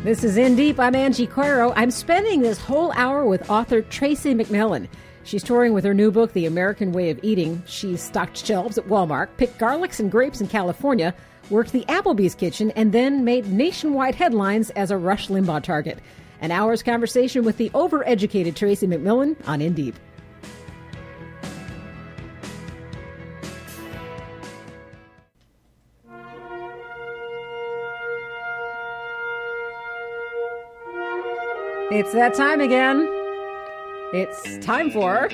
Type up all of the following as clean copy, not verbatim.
This is In Deep. I'm Angie Coiro. I'm spending this whole hour with author Tracie McMillan. She's touring with her new book, The American Way of Eating. She's stocked shelves at Walmart, picked garlics and grapes in California, worked the Applebee's kitchen, and then made nationwide headlines as a Rush Limbaugh target. An hour's conversation with the overeducated Tracie McMillan on In Deep. It's that time again. It's time for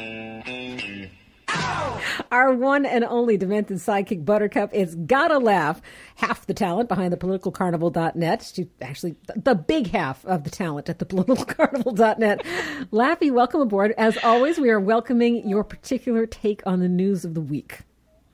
our one and only demented sidekick, Buttercup. It's gotta laugh. Half the talent behind thepoliticalcarnival.net. She's actually the big half of the talent at thepoliticalcarnival.net. Laffy, welcome aboard. As always, we are welcoming your particular take on the news of the week.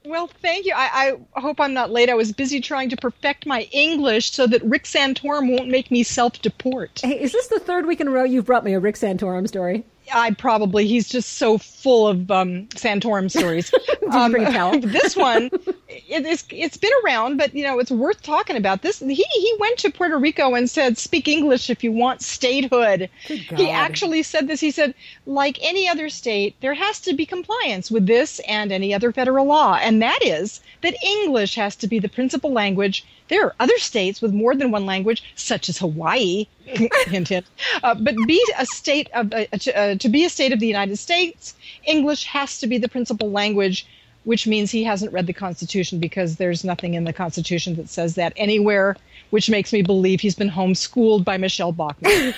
Well, thank you. I hope I'm not late. I was busy trying to perfect my English so that Rick Santorum won't make me self-deport. Hey, is this the third week in a row you've brought me a Rick Santorum story? He's just so full of Santorum stories. Did you bring a towel? This one, it's been around, but it's worth talking about. This he went to Puerto Rico and said, "Speak English if you want statehood." Good God. He actually said this. He said, like any other state, there has to be compliance with this and any other federal law, and that is that English has to be the principal language. There are other states with more than one language, such as Hawaii. Hint, hint. But to be a state of the United States, English has to be the principal language, which means he hasn't read the Constitution, because there's nothing in the Constitution that says that anywhere, which makes me believe he's been homeschooled by Michelle Bachmann.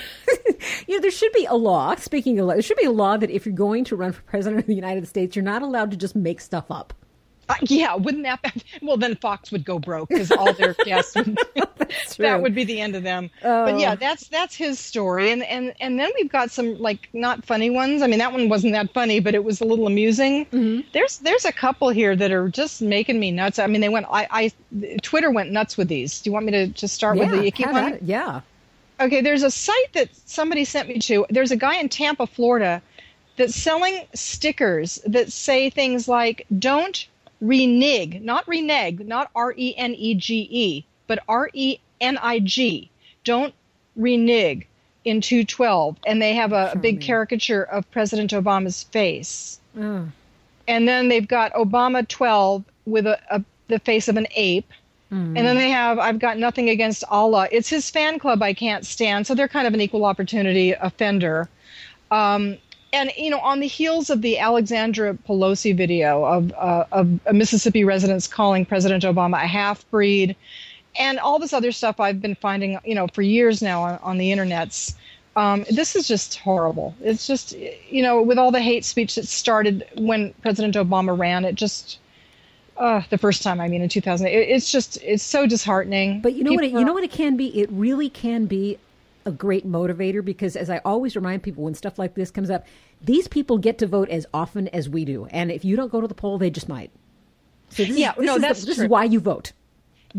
There should be a law. Speaking of law, there should be a law that if you're going to run for president of the United States, you're not allowed to just make stuff up. Yeah, wouldn't that be? Well, then Fox would go broke because all their guests would, that would be the end of them. But yeah, that's his story. And then we've got some not funny ones. I mean, that one wasn't that funny, but it was a little amusing. Mm-hmm. There's a couple here that are just making me nuts. I mean, Twitter went nuts with these. Do you want me to just start with the icky one? Yeah. Okay, there's a site that somebody sent me to. There's a guy in Tampa, Florida, that's selling stickers that say things like, "Don't renege," not renege, not renege, but renig. Don't renege in 212. And they have a big caricature of President Obama's face. And then they've got Obama 12 with the face of an ape. And then they have, "I've got nothing against Allah." It's his fan club I can't stand. So they're kind of an equal opportunity offender. And, on the heels of the Alexandra Pelosi video of Mississippi residents calling President Obama a half-breed, and all this other stuff I've been finding, for years now on the internets, this is just horrible. It's just, with all the hate speech that started when President Obama ran, it just, the first time, in 2008, it's so disheartening. But you know what it can be? It really can be a great motivator, because as I always remind people when stuff like this comes up, these people get to vote as often as we do. And if you don't go to the poll, they just might. So this is why you vote.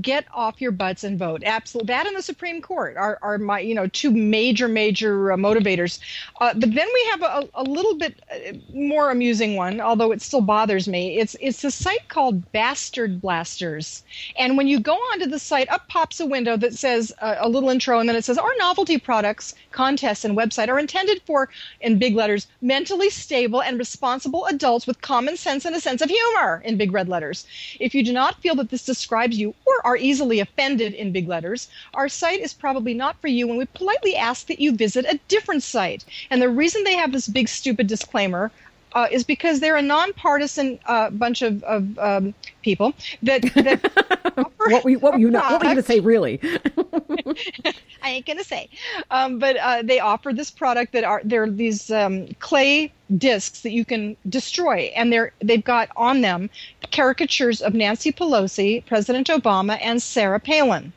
Get off your butts and vote. Absolutely. That and the Supreme Court are my, two major motivators. But then we have a little bit more amusing one, although it still bothers me. It's a site called Bastard Blasters. And when you go onto the site, up pops a window that says a little intro, and then it says, "Our novelty products, contests, and website are intended for," in big letters, "mentally stable and responsible adults with common sense and a sense of humor," in big red letters. If you do not feel that this describes you, or are easily offended, in big letters, our site is probably not for you, and we politely ask that you visit a different site. And the reason they have this big stupid disclaimer is because they're a nonpartisan bunch of people that what were you going to say, really? I ain't going to say. But they offer this product they're these clay discs that you can destroy, and they've got on them caricatures of Nancy Pelosi, President Obama, and Sarah Palin.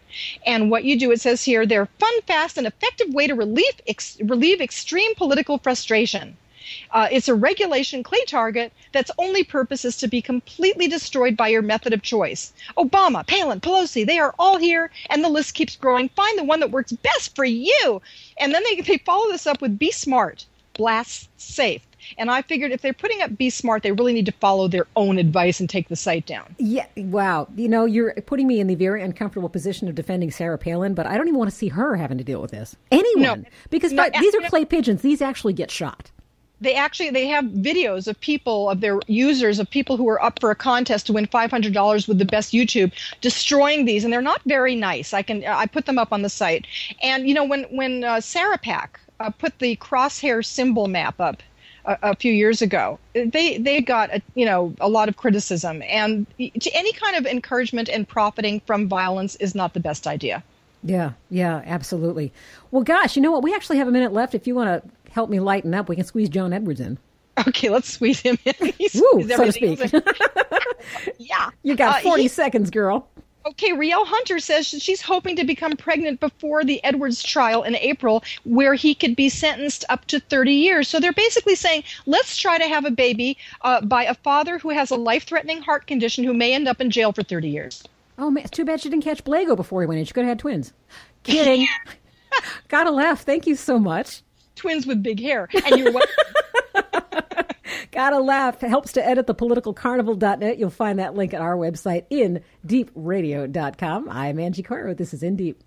And what you do, it says here, they're fun, fast, and effective way to relieve extreme political frustration. It's a regulation clay target that's only purpose is to be completely destroyed by your method of choice. Obama, Palin, Pelosi, they are all here, and the list keeps growing. Find the one that works best for you. And then they follow this up with be smart, blast safe. And I figured if they're putting up Be Smart, they really need to follow their own advice and take the site down. Yeah, wow. You're putting me in the very uncomfortable position of defending Sarah Palin, but I don't even want to see her having to deal with this. Anyone. No. Because these are clay pigeons. These actually get shot. They have videos of people, of their users, of people who are up for a contest to win $500 with the best YouTube, destroying these, and they're not very nice. I put them up on the site. And when Sarah Pack put the crosshair symbol map up a few years ago, they got a lot of criticism, and any kind of encouragement and profiting from violence is not the best idea. Yeah, absolutely. Well, gosh, you know what? We actually have a minute left. If you want to help me lighten up, we can squeeze John Edwards in. Okay, let's squeeze him in. Woo, so to speak. Yeah. You got 40 seconds, girl. Okay, Riel Hunter says she's hoping to become pregnant before the Edwards trial in April, where he could be sentenced up to 30 years. So they're basically saying, let's try to have a baby by a father who has a life-threatening heart condition who may end up in jail for 30 years. Oh, man, it's too bad she didn't catch Blago before he went in. She could have had twins. Kidding. Gotta laugh. Thank you so much. Twins with big hair. And you're welcome. Gotta laugh. Helps to edit thepoliticalcarnival.net. You'll find that link at our website, indeepradio.com. I'm Angie Coiro. This is In Deep.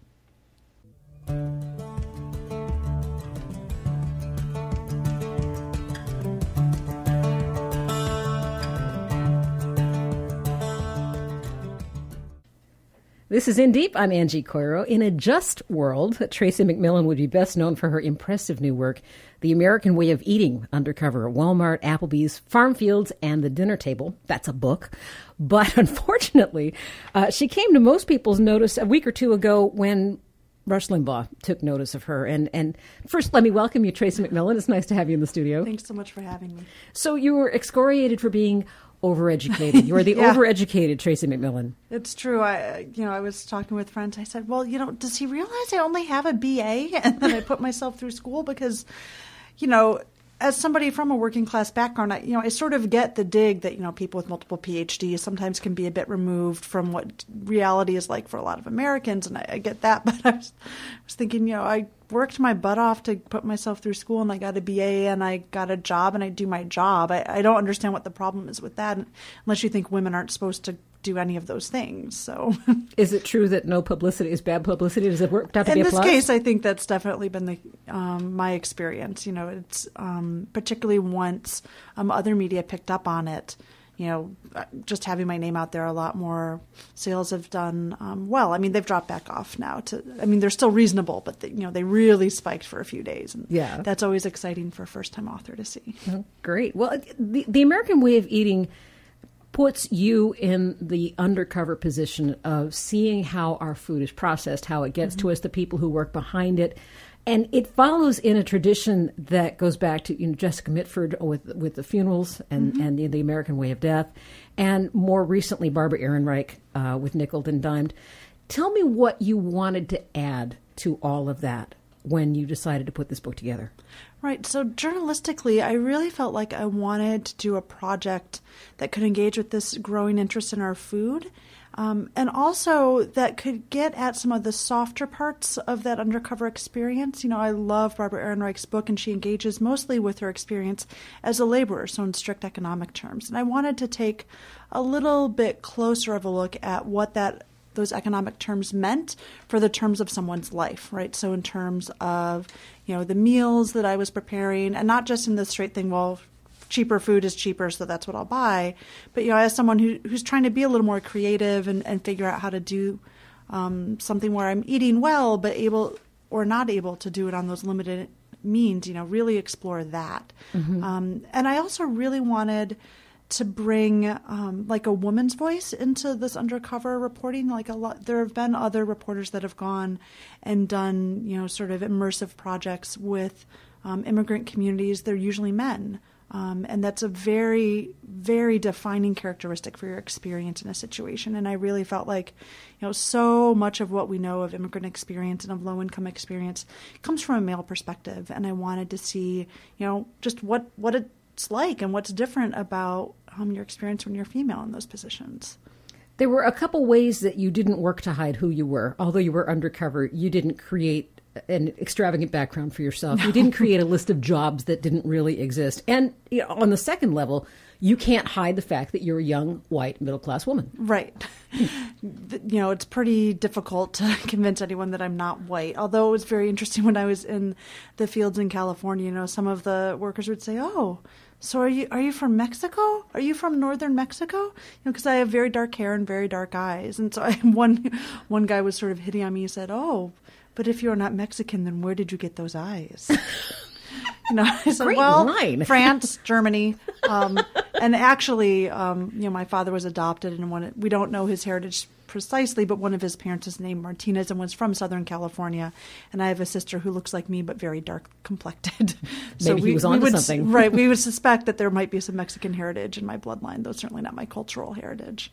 This is In Deep. I'm Angie Coiro. In a just world, Tracie McMillan would be best known for her impressive new work, The American Way of Eating, undercover at Walmart, Applebee's, Farm Fields, and the Dinner Table. That's a book. But unfortunately, she came to most people's notice a week or two ago when Rush Limbaugh took notice of her. And first, let me welcome you, Tracie McMillan. It's nice to have you in the studio. Thanks so much for having me. So you were excoriated for being overeducated. You are the overeducated Tracie McMillan. It's true. I was talking with friends. I said, well, does he realize I only have a BA? And then I put myself through school because, as somebody from a working class background, I sort of get the dig that, people with multiple PhDs sometimes can be a bit removed from what reality is like for a lot of Americans. And I get that. But I was thinking, I worked my butt off to put myself through school, and I got a BA and I got a job and I do my job. I don't understand what the problem is with that, unless you think women aren't supposed to do any of those things. So, is it true that no publicity is bad publicity? Does it work out to be a plus? In this case, I think that's definitely been the my experience. It's particularly once other media picked up on it. Just having my name out there, a lot more sales have done well. I mean, they've dropped back off now. They're still reasonable, but they really spiked for a few days. And that's always exciting for a first-time author to see. Oh, great. Well, the American Way of Eating puts you in the undercover position of seeing how our food is processed, how it gets to us, the people who work behind it. And it follows in a tradition that goes back to Jessica Mitford with the funerals and the American Way of Death, and more recently Barbara Ehrenreich with Nickeled and Dimed. Tell me what you wanted to add to all of that when you decided to put this book together. Right. So journalistically, I really felt like I wanted to do a project that could engage with this growing interest in our food. And also that could get at some of the softer parts of that undercover experience. I love Barbara Ehrenreich's book, and she engages mostly with her experience as a laborer, so in strict economic terms. And I wanted to take a little bit closer of a look at what those economic terms meant for the terms of someone's life, right? So in terms of, the meals that I was preparing, and not just in the straight thing, well, cheaper food is cheaper, so that's what I'll buy. But, as someone who's trying to be a little more creative and figure out how to do something where I'm eating well, but able or not able to do it on those limited means, really explore that. And I also really wanted to bring like a woman's voice into this undercover reporting. There have been other reporters that have gone and done, sort of immersive projects with immigrant communities. They're usually men. And that's a very, very defining characteristic for your experience in a situation. And I really felt like, so much of what we know of immigrant experience and of low-income experience comes from a male perspective. And I wanted to see, just what it's like and what's different about your experience when you're female in those positions. There were a couple ways that you didn't work to hide who you were. Although you were undercover, you didn't create an extravagant background for yourself. You didn't create a list of jobs that didn't really exist. And on the second level, you can't hide the fact that you're a young, white, middle-class woman. Right. It's pretty difficult to convince anyone that I'm not white. Although it was very interesting when I was in the fields in California, some of the workers would say, "Oh, so are you from Mexico? Are you from northern Mexico?" Because I have very dark hair and very dark eyes. And so one guy was sort of hitting on me. He said, "Oh, but if you're not Mexican, then where did you get those eyes?" I said, Great well, line. France, Germany. And actually, my father was adopted, and we don't know his heritage precisely, but one of his parents is named Martinez and was from Southern California. And I have a sister who looks like me, but very dark complected. Maybe he was onto something. Right. We would suspect that there might be some Mexican heritage in my bloodline, though certainly not my cultural heritage.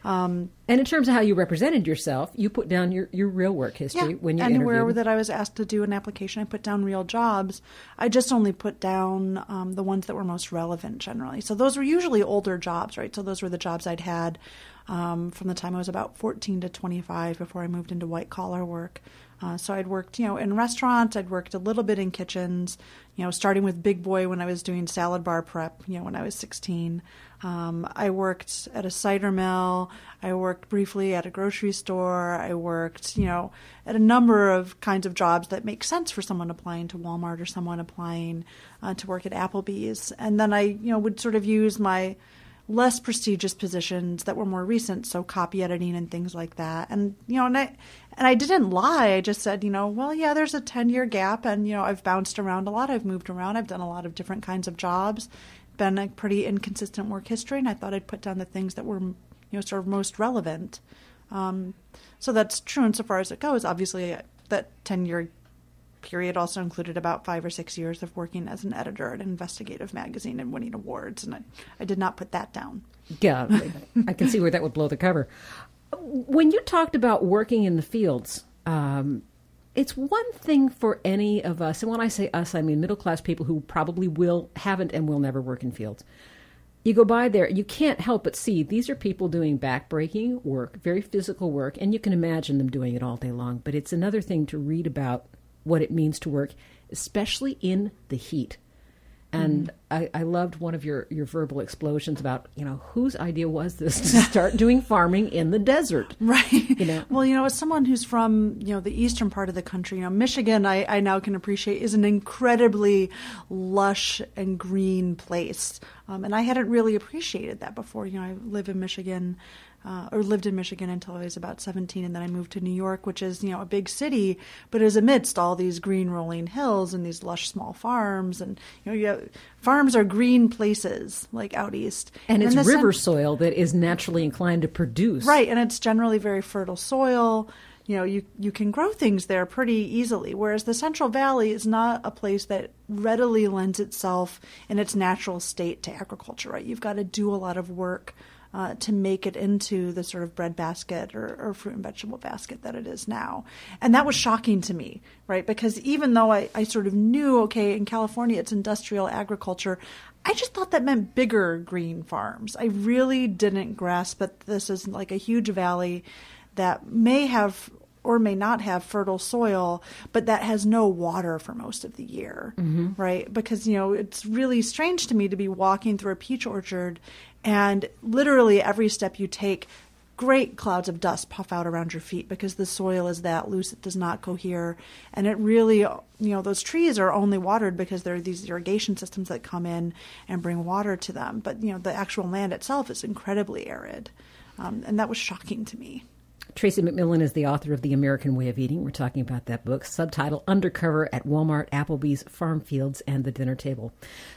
And in terms of how you represented yourself, you put down your real work history when you anywhere interviewed. that I was asked to do an application, I put down real jobs. I just only put down the ones that were most relevant generally. So those were usually older jobs, right? So those were the jobs I'd had from the time I was about 14 to 25 before I moved into white-collar work. So I'd worked, in restaurants. I'd worked a little bit in kitchens, starting with Big Boy when I was doing salad bar prep, when I was 16. I worked at a cider mill. I worked briefly at a grocery store. I worked, at a number of kinds of jobs that make sense for someone applying to Walmart or someone applying to work at Applebee's. And then I, would sort of use my less prestigious positions that were more recent, so copy editing and things like that. And I didn't lie. I just said, there's a 10-year gap, and I've bounced around a lot. I've moved around. I've done a lot of different kinds of jobs. Been a pretty inconsistent work history, and I thought I'd put down the things that were, sort of most relevant. So that's true insofar as it goes. Obviously, that 10-year period also included about 5 or 6 years of working as an editor at an investigative magazine and winning awards, and I did not put that down. Yeah, I can see where that would blow the cover. When you talked about working in the fields, it's one thing for any of us, and when I say us, I mean middle-class people who probably haven't and will never work in fields. You go by there, you can't help but see these are people doing back-breaking work, very physical work, and you can imagine them doing it all day long. But it's another thing to read about what it means to work, especially in the heat. And I loved one of your verbal explosions about, whose idea was this to start doing farming in the desert? Right. Well, as someone who's from, the eastern part of the country, Michigan, I now can appreciate is an incredibly lush and green place. And I hadn't really appreciated that before. I live in Michigan. Lived in Michigan until I was about 17, and then I moved to New York, which is, a big city, but is amidst all these green rolling hills and these lush small farms. And, farms are green places, like out east. And it's river soil that is naturally inclined to produce. Right, and it's generally very fertile soil. You can grow things there pretty easily, whereas the Central Valley is not a place that readily lends itself in its natural state to agriculture, right? You've got to do a lot of work to make it into the sort of bread basket or fruit and vegetable basket that it is now. And that was shocking to me, right? Because even though I sort of knew, okay, in California it's industrial agriculture, I just thought that meant bigger green farms. I really didn't grasp that this is like a huge valley that may have or may not have fertile soil, but that has no water for most of the year, right? Because, it's really strange to me to be walking through a peach orchard and literally every step you take, great clouds of dust puff out around your feet because the soil is that loose, it does not cohere. And it really, those trees are only watered because there are these irrigation systems that come in and bring water to them. But, the actual land itself is incredibly arid. And that was shocking to me. Tracie McMillan is the author of The American Way of Eating. We're talking about that book, subtitle Undercover at Walmart, Applebee's, Farm Fields, and the Dinner Table.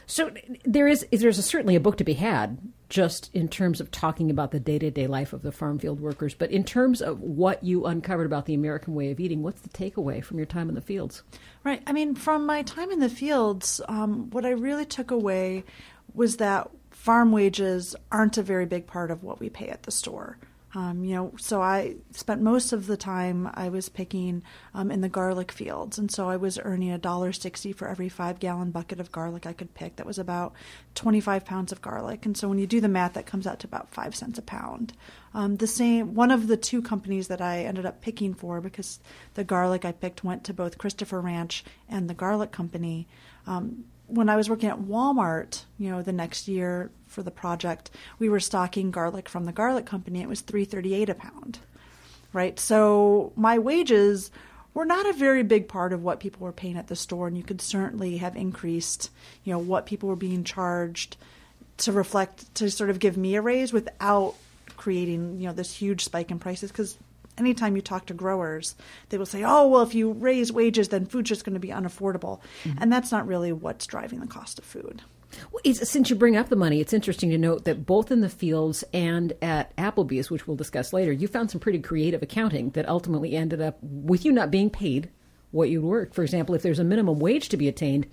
So there's certainly a book to be had just in terms of talking about the day-to-day life of the farm field workers. But in terms of what you uncovered about The American Way of Eating, what's the takeaway from your time in the fields? Right. I mean, from my time in the fields, what I really took away was that farm wages aren't a very big part of what we pay at the store. So I spent most of the time I was picking in the garlic fields. And so I was earning $1.60 for every 5-gallon bucket of garlic I could pick. That was about 25 pounds of garlic. And so when you do the math, that comes out to about 5 cents a pound. One of the 2 companies that I ended up picking for, because the garlic I picked went to both Christopher Ranch and the garlic company. When I was working at Walmart, the next year for the project, we were stocking garlic from the garlic company. It was $3.38 a pound, right? So my wages were not a very big part of what people were paying at the store, and you could certainly have increased, what people were being charged to sort of give me a raise without creating, this huge spike in prices. Because anytime you talk to growers, they will say, oh, well, if you raise wages, then food's just going to be unaffordable. Mm-hmm. And that's not really what's driving the cost of food. Well, since you bring up the money, it's interesting to note that both in the fields and at Applebee's, which we'll discuss later, you found some pretty creative accounting that ultimately ended up with you not being paid what you worked. For example, if there's a minimum wage to be attained,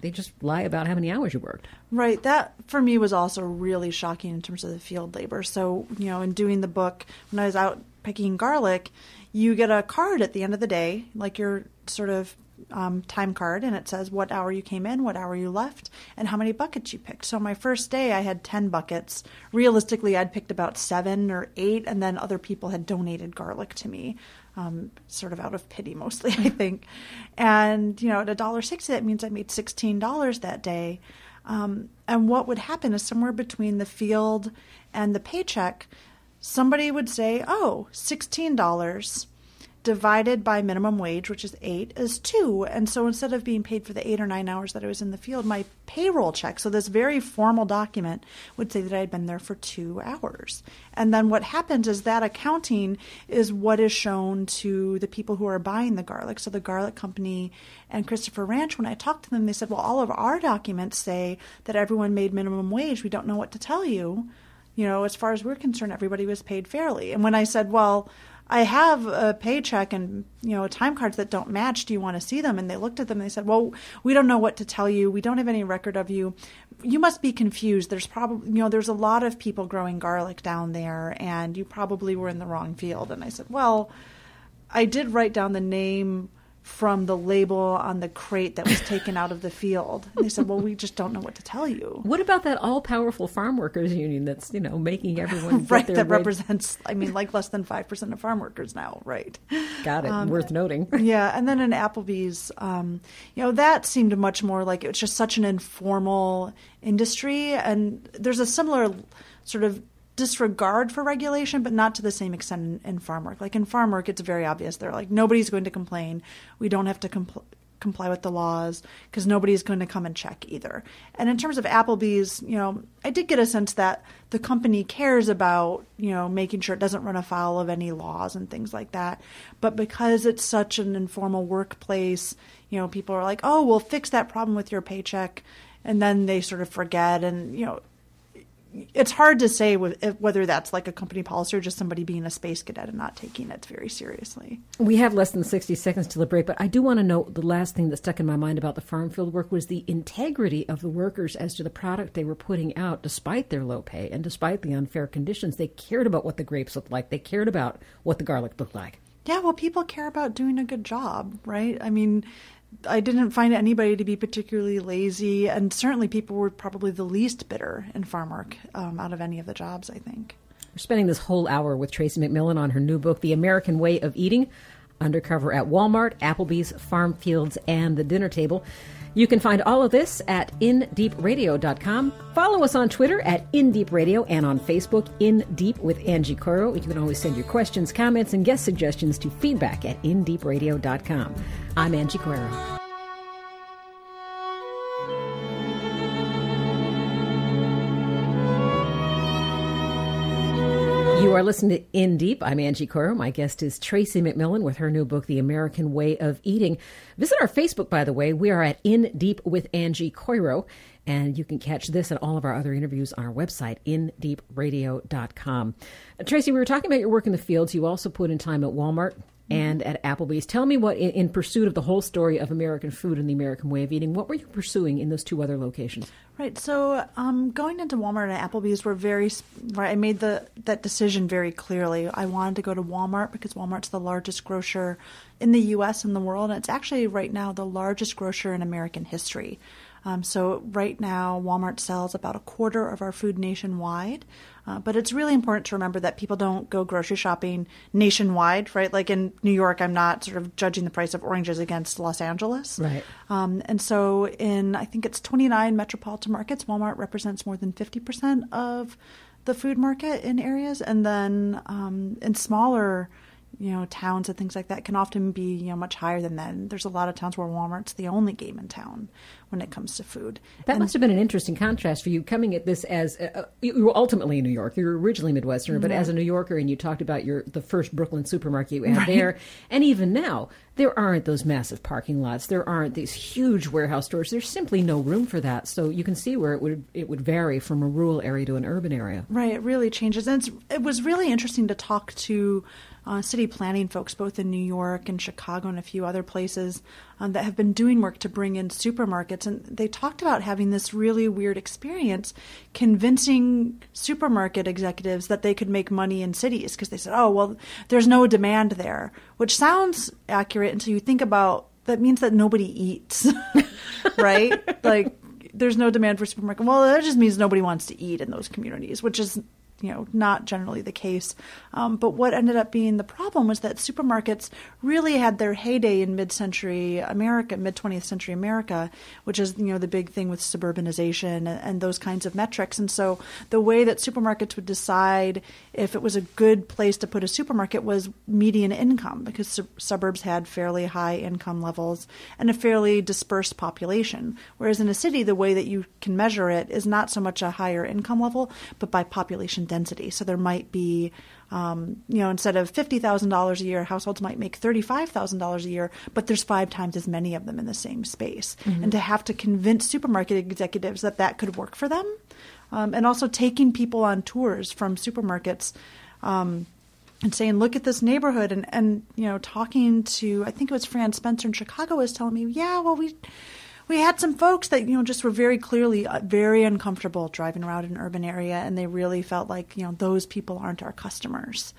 they just lie about how many hours you worked. Right. That, for me, was also really shocking in terms of the field labor. So, in doing the book, when I was out picking garlic, you get a card at the end of the day, like your sort of time card, and it says what hour you came in, what hour you left, and how many buckets you picked. So my first day I had 10 buckets. Realistically, I'd picked about 7 or 8, and then other people had donated garlic to me, sort of out of pity mostly, I think. And, at $1.60, that means I made $16 that day. And what would happen is somewhere between the field and the paycheck, somebody would say, oh, $16 divided by minimum wage, which is 8, is 2. And so instead of being paid for the 8 or 9 hours that I was in the field, my payroll check, so this very formal document, would say that I had been there for 2 hours. And then what happens is that accounting is what is shown to the people who are buying the garlic. So the garlic company and Christopher Ranch, when I talked to them, they said, well, all of our documents say that everyone made minimum wage. We don't know what to tell you. As far as we're concerned, everybody was paid fairly. And when I said, well, I have a paycheck and, time cards that don't match. Do you want to see them? And they looked at them and they said, well, we don't know what to tell you. We don't have any record of you. You must be confused. There's probably, there's a lot of people growing garlic down there, and you probably were in the wrong field. And I said, well, I did write down the name from the label on the crate that was taken out of the field. And they said, well, we just don't know what to tell you. What about that all-powerful farm workers union that's, making everyone right, that represents, less than 5% of farm workers now, right? Got it. Worth noting. Yeah, and then in Applebee's, that seemed much more like it was just such an informal industry, and there's a similar sort of disregard for regulation, but not to the same extent in farm work. Like in farm work, it's very obvious. They're like, nobody's going to complain. We don't have to comply with the laws because nobody's going to come and check either. And in terms of Applebee's, I did get a sense that the company cares about, making sure it doesn't run afoul of any laws and things like that. But because it's such an informal workplace, people are like, oh, we'll fix that problem with your paycheck. And then they sort of forget. And, it's hard to say whether that's like a company policy or just somebody being a space cadet and not taking it very seriously. We have less than 60 seconds till the break, but I do want to note the last thing that stuck in my mind about the farm field work was the integrity of the workers as to the product they were putting out, despite their low pay and despite the unfair conditions. They cared about what the grapes looked like. They cared about what the garlic looked like. Yeah, well, people care about doing a good job, right? I mean, I didn't find anybody to be particularly lazy, and certainly people were probably the least bitter in farm work out of any of the jobs, I think. We're spending this whole hour with Tracie McMillan on her new book, The American Way of Eating, undercover at Walmart, Applebee's, farm fields, and the dinner table. You can find all of this at indeepradio.com. Follow us on Twitter at InDeepRadio and on Facebook, In Deep with Angie Coiro. You can always send your questions, comments, and guest suggestions to feedback at InDeepRadio.com. I'm Angie Coiro. You are listening to In Deep. I'm Angie Coiro. My guest is Tracie McMillan with her new book, The American Way of Eating. Visit our Facebook, by the way. We are at In Deep with Angie Coiro, and you can catch this and all of our other interviews on our website, indeepradio.com. Tracie, we were talking about your work in the fields. You also put in time at Walmart, and at Applebee's. Tell me what, in pursuit of the whole story of American food and the American way of eating, what were you pursuing in those 2 other locations? Right. So going into Walmart and Applebee's were I made that decision very clearly. I wanted to go to Walmart because Walmart's the largest grocer in the U.S. and the world. And it's actually right now the largest grocer in American history. So right now, Walmart sells about a quarter of our food nationwide. But it's really important to remember that people don't go grocery shopping nationwide, right? Like in New York, I'm not sort of judging the price of oranges against Los Angeles. Right. And so in, I think it's 29 metropolitan markets, Walmart represents more than 50% of the food market in areas. And then in smaller towns and things like that can often be, much higher than that. And there's a lot of towns where Walmart's the only game in town when it comes to food. That must have been an interesting contrast for you coming at this as you were ultimately in New York. You were originally Midwesterner, but as a New Yorker, and you talked about the first Brooklyn supermarket you had there. And even now, there aren't those massive parking lots. There aren't these huge warehouse stores. There's simply no room for that. So you can see where it would vary from a rural area to an urban area. Right. It really changes. And it was really interesting to talk to city planning folks, both in New York and Chicago and a few other places that have been doing work to bring in supermarkets. And they talked about having this really weird experience convincing supermarket executives that they could make money in cities because they said, oh, well, there's no demand there, which sounds accurate until you think about that means that nobody eats, right? Like there's no demand for supermarket. Well, that just means nobody wants to eat in those communities, which is not generally the case. But what ended up being the problem was that supermarkets really had their heyday in mid-century America, mid-20th century America, which is, the big thing with suburbanization and those kinds of metrics. And so the way that supermarkets would decide if it was a good place to put a supermarket was median income, because suburbs had fairly high income levels and a fairly dispersed population. Whereas in a city, the way that you can measure it is not so much a higher income level, but by population density. So there might be, instead of $50,000 a year, households might make $35,000 a year, but there's 5 times as many of them in the same space. Mm-hmm. And to have to convince supermarket executives that could work for them, and also taking people on tours from supermarkets, and saying, look at this neighborhood, and talking to, I think it was Fran Spencer in Chicago was telling me, we had some folks that, just were very clearly very uncomfortable driving around an urban area, and they really felt like, those people aren't our customers.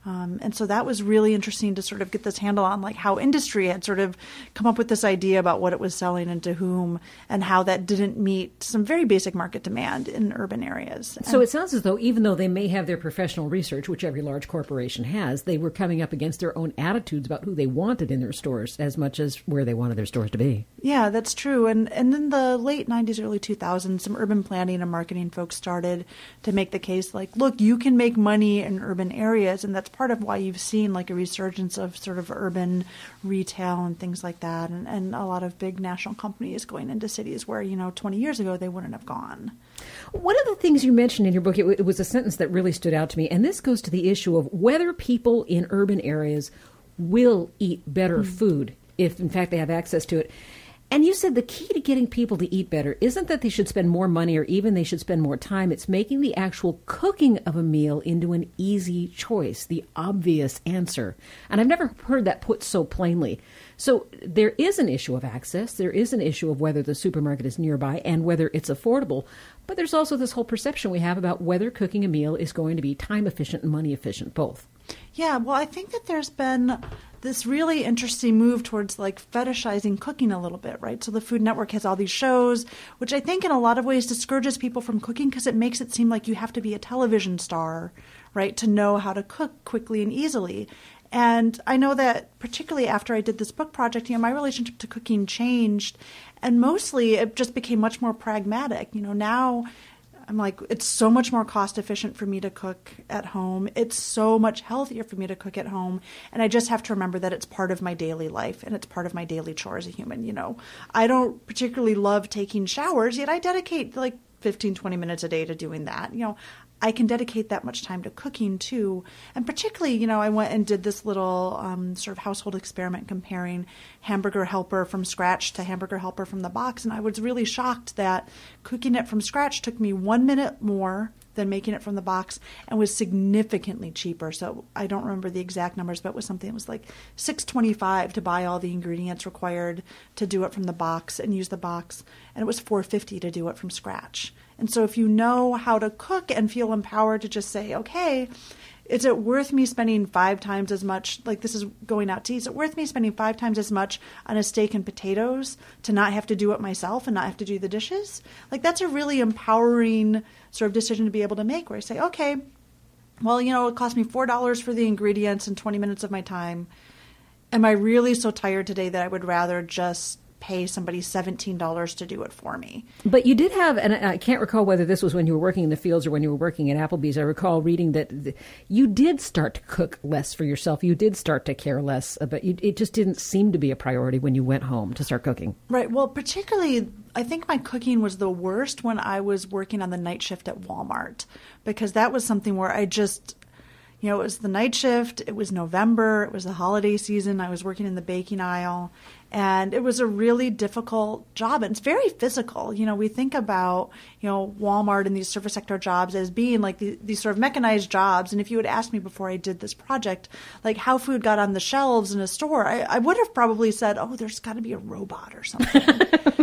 And so that was really interesting to sort of get this handle on, like, how industry had sort of come up with this idea about what it was selling and to whom, and how that didn't meet some very basic market demand in urban areas. So it sounds as though even though they may have their professional research, which every large corporation has, they were coming up against their own attitudes about who they wanted in their stores as much as where they wanted their stores to be. Yeah, that's true. And in the late 90s, early 2000s, some urban planning and marketing folks started to make the case, like, look, you can make money in urban areas, and that's part of why you've seen like a resurgence of sort of urban retail and things like that, and a lot of big national companies going into cities where 20 years ago they wouldn't have gone. One of the things you mentioned in your book, it was a sentence that really stood out to me, and this goes to the issue of whether people in urban areas will eat better food if in fact they have access to it. And you said the key to getting people to eat better isn't that they should spend more money or even they should spend more time. It's making the actual cooking of a meal into an easy choice, the obvious answer. And I've never heard that put so plainly. So there is an issue of access. There is an issue of whether the supermarket is nearby and whether it's affordable. But there's also this whole perception we have about whether cooking a meal is going to be time efficient and money efficient, both. Yeah, well, I think that there's been this really interesting move towards like fetishizing cooking a little bit, right? So the Food Network has all these shows, which I think in a lot of ways discourages people from cooking because it makes it seem like you have to be a television star, right, to know how to cook quickly and easily. And I know that particularly after I did this book project, my relationship to cooking changed, and mostly it just became much more pragmatic. Now I'm like, it's so much more cost efficient for me to cook at home. It's so much healthier for me to cook at home. And I just have to remember that it's part of my daily life and it's part of my daily chore as a human. I don't particularly love taking showers, yet I dedicate like 15, 20 minutes a day to doing that. I can dedicate that much time to cooking too. And particularly, I went and did this little sort of household experiment comparing Hamburger Helper from scratch to Hamburger Helper from the box. And I was really shocked that cooking it from scratch took me 1 minute more than making it from the box, and was significantly cheaper. So I don't remember the exact numbers, but it was something that was like $6.25 to buy all the ingredients required to do it from the box and use the box, and it was $4.50 to do it from scratch. And so if you know how to cook and feel empowered to just say, okay, is it worth me spending 5 times as much, like this is going out to eat, is it worth me spending 5 times as much on a steak and potatoes to not have to do it myself and not have to do the dishes? Like that's a really empowering sort of decision to be able to make, where I say, okay, well, it cost me $4 for the ingredients and 20 minutes of my time. Am I really so tired today that I would rather just pay somebody $17 to do it for me? But you did have, and I can't recall whether this was when you were working in the fields or when you were working at Applebee's, I recall reading that you did start to cook less for yourself. You did start to care less, but it just didn't seem to be a priority when you went home to start cooking. Right. Well, particularly, I think my cooking was the worst when I was working on the night shift at Walmart, because that was something where I just, it was the night shift, it was November, it was the holiday season, I was working in the baking aisle, and it was a really difficult job, and it's very physical. We think about, Walmart and these service sector jobs as being like these sort of mechanized jobs, and if you had asked me before I did this project, like how food got on the shelves in a store, I would have probably said, oh, there's got to be a robot or something.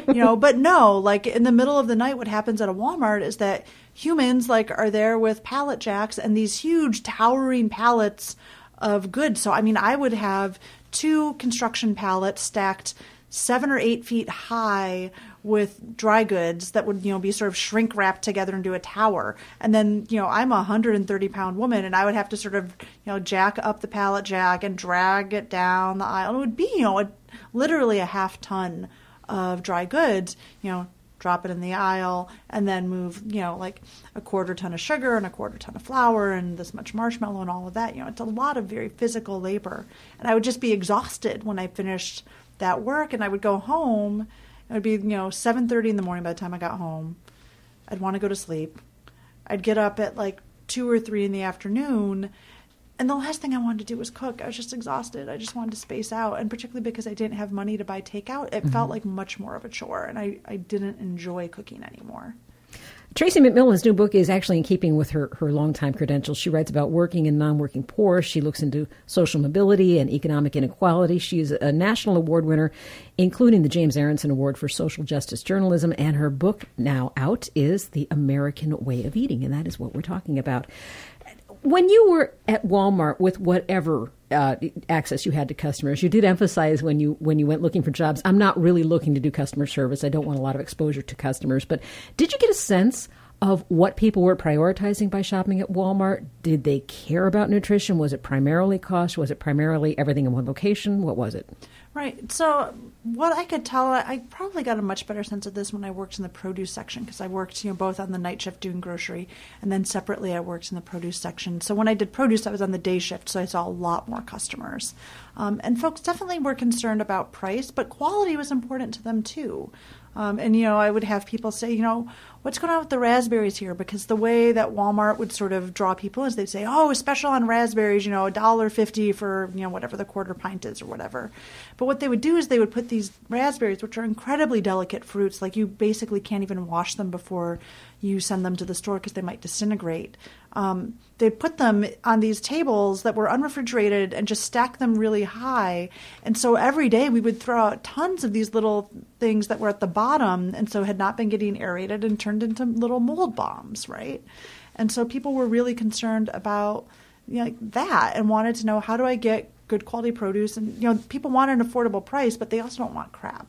But no, like in the middle of the night, what happens at a Walmart is that humans are there with pallet jacks and these huge towering pallets of goods. So, I would have 2 construction pallets stacked 7 or 8 feet high with dry goods that would, be sort of shrink wrapped together into a tower. And then, I'm a 130-pound woman, and I would have to sort of, jack up the pallet jack and drag it down the aisle. It would be, literally a half ton of dry goods, drop it in the aisle, and then move, like a quarter ton of sugar and a quarter ton of flour and this much marshmallow and all of that. It's a lot of very physical labor. And I would just be exhausted when I finished that work, and I would go home. It would be, 7:30 in the morning by the time I got home. I'd want to go to sleep. I'd get up at 2 or 3 in the afternoon, and the last thing I wanted to do was cook. I was just exhausted. I just wanted to space out. And particularly because I didn't have money to buy takeout, it felt like much more of a chore. And I didn't enjoy cooking anymore. Tracie McMillan's new book is actually in keeping with her longtime credentials. She writes about working and non-working poor. She looks into social mobility and economic inequality. She is a national award winner, including the James Aronson Award for Social Justice Journalism. And her book now out is The American Way of Eating. And that is what we're talking about. When you were at Walmart with whatever access you had to customers, you did emphasize when you went looking for jobs, I'm not really looking to do customer service. I don't want a lot of exposure to customers. But did you get a sense of what people were prioritizing by shopping at Walmart? Did they care about nutrition? Was it primarily cost? Was it primarily everything in one location? What was it? Right. So what I could tell, I probably got a much better sense of this when I worked in the produce section, because I worked, both on the night shift doing grocery, and then separately I worked in the produce section. So when I did produce, I was on the day shift, so I saw a lot more customers. And folks definitely were concerned about price, but quality was important to them too. And, I would have people say, what's going on with the raspberries here? Because the way that Walmart would sort of draw people is they'd say, oh, a special on raspberries, $1.50 for, whatever the quarter pint is or whatever. But what they would do is they would put these raspberries, which are incredibly delicate fruits, like you basically can't even wash them before you send them to the store because they might disintegrate. They'd put them on these tables that were unrefrigerated and just stack them really high. And so every day we would throw out tons of these little things that were at the bottom and so had not been getting aerated and turned into little mold bombs, right? And so people were really concerned about that and wanted to know, how do I get good quality produce? And people want an affordable price, but they also don't want crap.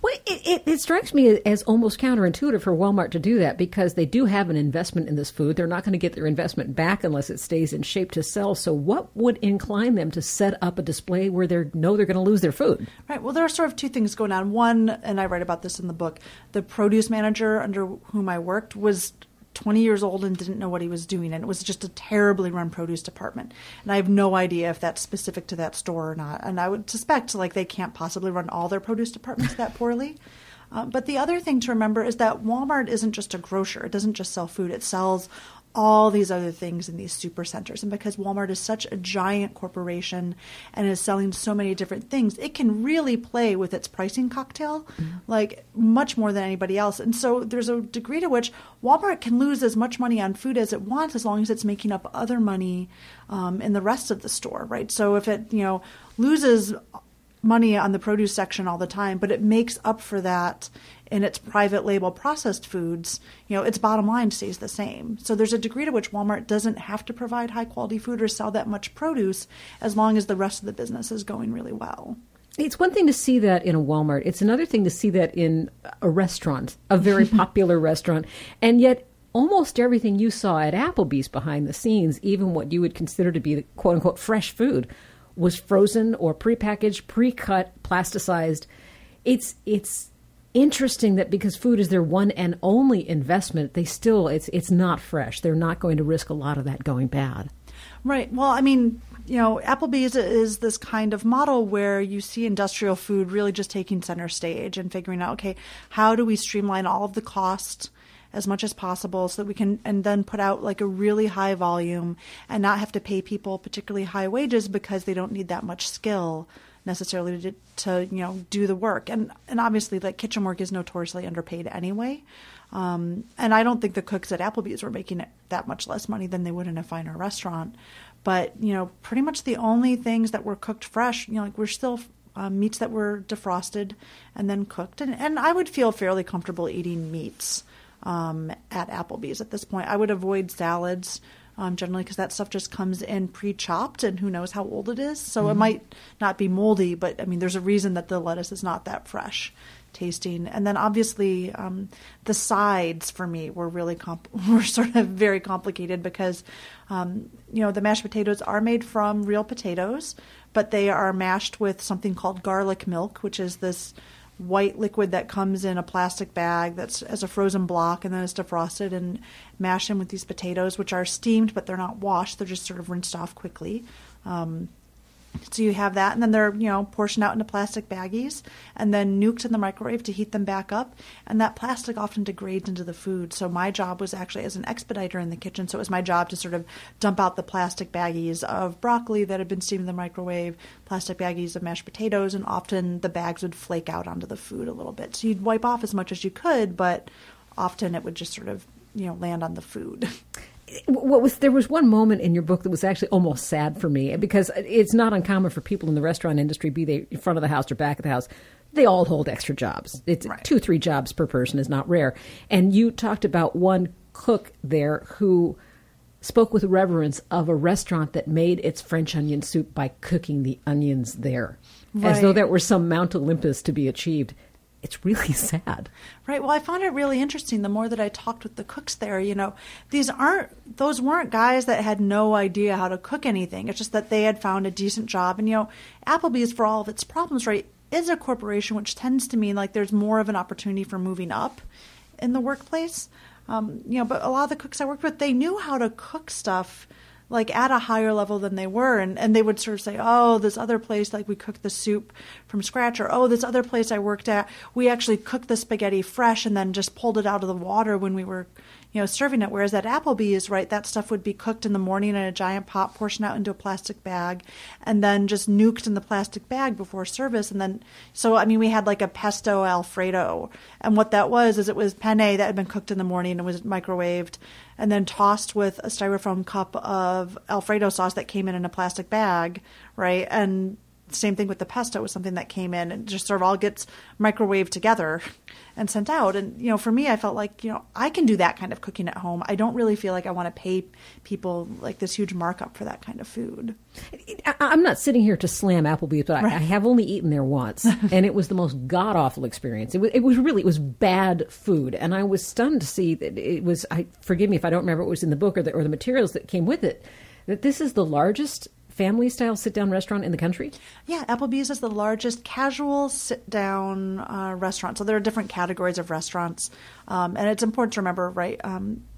Well, it strikes me as almost counterintuitive for Walmart to do that, because they do have an investment in this food. They're not going to get their investment back unless it stays in shape to sell. So what would incline them to set up a display where they know they're going to lose their food? Right. Well, there are sort of 2 things going on. One, and I write about this in the book, the produce manager under whom I worked was 20 years old and didn't know what he was doing, and it was just a terribly run produce department. And I have no idea if that's specific to that store or not. And I would suspect they can't possibly run all their produce departments that poorly. But the other thing to remember is that Walmart isn't just a grocer. It doesn't just sell food. It sells all these other things in these super centers. And because Walmart is such a giant corporation and is selling so many different things, it can really play with its pricing cocktail, like much more than anybody else. And so there's a degree to which Walmart can lose as much money on food as it wants, as long as it's making up other money in the rest of the store, right? So if it, loses money on the produce section all the time, but it makes up for that in its private label processed foods, its bottom line stays the same. So there's a degree to which Walmart doesn't have to provide high quality food or sell that much produce, as long as the rest of the business is going really well. It's one thing to see that in a Walmart. It's another thing to see that in a restaurant, a very popular restaurant. And yet almost everything you saw at Applebee's behind the scenes, even what you would consider to be the quote unquote fresh food, was frozen or prepackaged, pre-cut, plasticized. It's interesting that because food is their one and only investment, they still, it's not fresh. They're not going to risk a lot of that going bad. Right. Well, I mean, Applebee's is this kind of model where you see industrial food really just taking center stage and figuring out, okay, how do we streamline all of the cost as much as possible so that we can, and then put out like a really high volume and not have to pay people particularly high wages because they don't need that much skill necessarily to do the work. And obviously, like, kitchen work is notoriously underpaid anyway. And I don't think the cooks at Applebee's were making it that much less money than they would in a finer restaurant. But, pretty much the only things that were cooked fresh, we're still meats that were defrosted and then cooked. And I would feel fairly comfortable eating meats at Applebee's at this point. I would avoid salads generally because that stuff just comes in pre-chopped and who knows how old it is. So it might not be moldy, but I mean, there's a reason that the lettuce is not that fresh tasting. And then obviously the sides for me were really were sort of very complicated because, the mashed potatoes are made from real potatoes, but they are mashed with something called garlic milk, which is this white liquid that comes in a plastic bag that's as a frozen block, and then it's defrosted and mashed in with these potatoes, which are steamed, but they're not washed. They're just sort of rinsed off quickly. So you have that, and then they're, portioned out into plastic baggies and then nuked in the microwave to heat them back up. And that plastic often degrades into the food. So my job was actually as an expediter in the kitchen. So it was my job to sort of dump out the plastic baggies of broccoli that had been steamed in the microwave, plastic baggies of mashed potatoes, and often the bags would flake out onto the food a little bit. So you'd wipe off as much as you could, but often it would just sort of, land on the food. There was one moment in your book that was actually almost sad for me, because it's not uncommon for people in the restaurant industry, be they in front of the house or back of the house, they all hold extra jobs. It's right. 2-3 jobs per person is not rare. And you talked about one cook there who spoke with reverence of a restaurant that made its French onion soup by cooking the onions there, as though that were some Mount Olympus to be achieved. It's really sad. Right. Well, I found it really interesting the more that I talked with the cooks there. Those weren't guys that had no idea how to cook anything. It's just that they had found a decent job. And, Applebee's, for all of its problems, right, is a corporation, which tends to mean like there's more of an opportunity for moving up in the workplace. But a lot of the cooks I worked with, they knew how to cook stuff like at a higher level than they were. And they would sort of say, oh, this other place, like we cooked the soup from scratch, or, oh, this other place I worked at, we actually cooked the spaghetti fresh and then just pulled it out of the water when we were, serving it. Whereas at Applebee's, right, that stuff would be cooked in the morning in a giant pot, portioned out into a plastic bag, and then just nuked in the plastic bag before service. And then, we had like a pesto Alfredo. And what that was is it was penne that had been cooked in the morning and was microwaved, and then tossed with a styrofoam cup of Alfredo sauce that came in a plastic bag, right? And same thing with the pesto, was something that came in and just sort of all gets microwaved together and sent out. And, for me, I felt like, I can do that kind of cooking at home. I don't really feel like I want to pay people like this huge markup for that kind of food. I'm not sitting here to slam Applebee's, but I have only eaten there once, and it was the most god-awful experience. It was bad food, and I was stunned to see that it was, forgive me if I don't remember what was in the book or the materials that came with it, that this is the largest family-style sit-down restaurant in the country? Yeah, Applebee's is the largest casual sit-down restaurant. So there are different categories of restaurants. And it's important to remember, right,